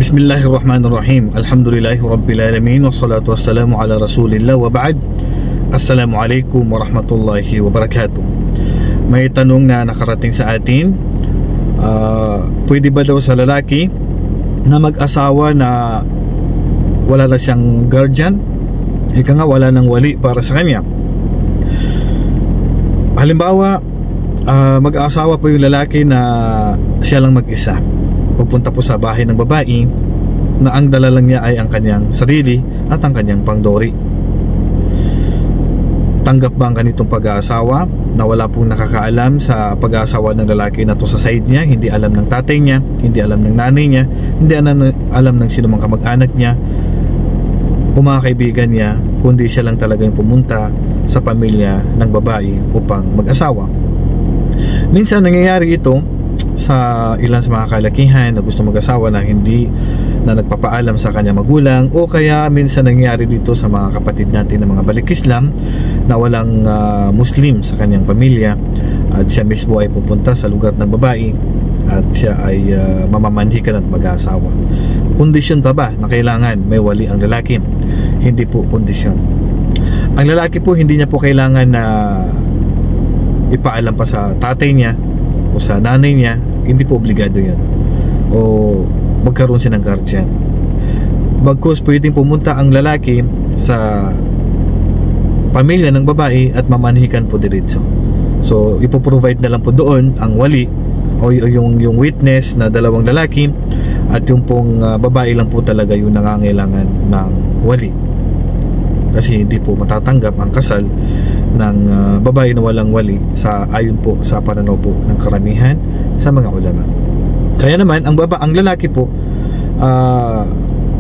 Bismillahirrahmanirrahim. Alhamdulillahi Rabbil Alamin. Wassalatu wassalamu ala Rasulillah wa ba'd. Assalamualaikum warahmatullahi wabarakatuh. May tanong na nakarating sa atin. Pwede ba daw sa lalaki na mag-asawa na wala na siyang guardian? Ika nga, wala nang wali para sa kanya. Halimbawa, mag-asawa po yung lalaki na siya lang mag-isa. Pupunta po sa bahay ng babae na ang dala lang niya ay ang kanyang sarili at ang kanyang pangdori. Tanggap ba ang ganitong pag-aasawa na wala pong nakakaalam sa pag-aasawa ng lalaki na to sa side niya? Hindi alam ng tatay niya, hindi alam ng nanay niya, hindi alam ng sino mang kamag-anak niya o mga kaibigan niya, kundi siya lang talagang pumunta sa pamilya ng babae upang mag-asawa. Minsan nangyayari ito sa ilan sa mga kalakihan na gusto mag-asawa na hindi na nagpapaalam sa kanya magulang, o kaya minsan nangyayari dito sa mga kapatid natin na mga balik Islam na walang Muslim sa kanyang pamilya at siya mismo ay pupunta sa lugar ng babae at siya ay mamamanhikan at mag-asawa. Kondisyon pa ba na kailangan may wali ang lalaki? Hindi po kondisyon. Ang lalaki po, hindi niya po kailangan na ipaalam pa sa tatay niya o sa nanay niya. Hindi po obligado yan o magkaroon siya ng guardian. Bagkus pwedeng pumunta ang lalaki sa pamilya ng babae at mamanhikan po diretso. So ipoprovide na lang po doon ang wali o yung witness na dalawang lalaki, at yung pong babae lang po talaga yung nangangailangan ng wali, kasi hindi po matatanggap ang kasal ng babae na walang wali sa ayon po sa pananaw po ng karamihan sa mga ulama. Kaya naman ang lalaki po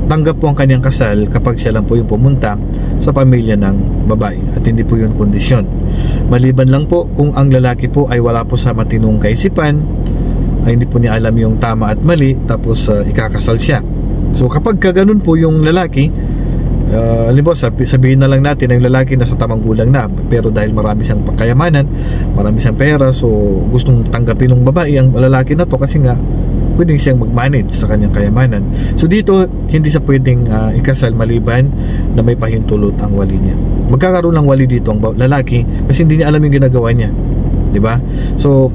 tanggap po ang kanyang kasal kapag siya lang po yung pumunta sa pamilya ng babae at hindi po yun kondisyon. Maliban lang po kung ang lalaki po ay wala po sa matinong kaisipan, ay hindi po niya alam yung tama at mali, tapos ikakasal siya. So kapag kaganon po yung lalaki, halimbawa sabihin na lang natin ang lalaki na sa tamang gulang na, pero dahil marami siyang kayamanan, marami siyang pera, so gustong tanggapin ng babae ang lalaki na to kasi nga pwedeng siyang mag-manage sa kanyang kayamanan. So dito hindi siya pwedeng ikasal maliban na may pahintulot ang wali niya. Magkakaroon ng wali dito ang lalaki kasi hindi niya alam yung ginagawa niya, di ba? So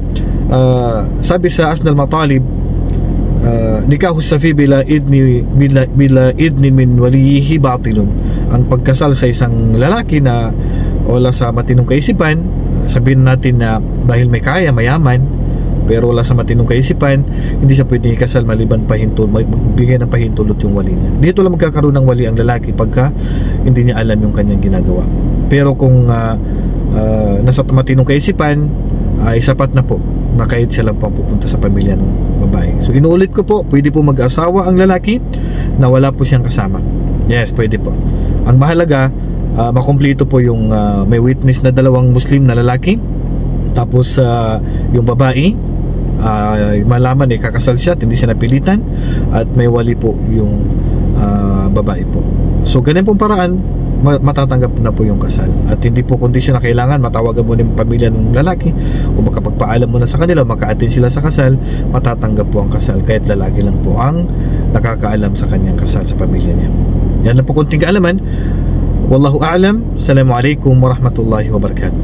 sabi sa Asnal Matalib, nikahu safi bila idni min walihi batilun. Ang pagkasal sa isang lalaki na wala sa matinong kaisipan, sabihin natin na dahil may kaya, mayaman, pero wala sa matinong kaisipan, hindi siya pwedeng ikasal maliban magbigay ng pahintulot yung wali niya. Dito lang magkakaroon ng wali ang lalaki pagka hindi niya alam yung kanyang ginagawa. Pero kung nasa matinong kaisipan, ay sapat na po na kahit siya lang po pupunta sa pamilya ng babae. So inuulit ko po, pwede po mag-asawa ang lalaki na wala po siyang kasama. Yes, pwede po. Ang mahalaga, makumpleto po yung may witness na dalawang Muslim na lalaki, tapos yung babae malaman kakasal siya at hindi siya napilitan, at may wali po yung babae po. So ganun pong paraan matatanggap na po yung kasal, at hindi po kondisyon na kailangan matawagan mo ng pamilya ng lalaki o makapagpaalam mo na sa kanila, maka-attend sila sa kasal. Matatanggap po ang kasal kahit lalaki lang po ang nakakaalam sa kanyang kasal sa pamilya niya. Yan lang po konting kaalaman. Wallahu a'lam. Assalamualaikum warahmatullahi wabarakatuh.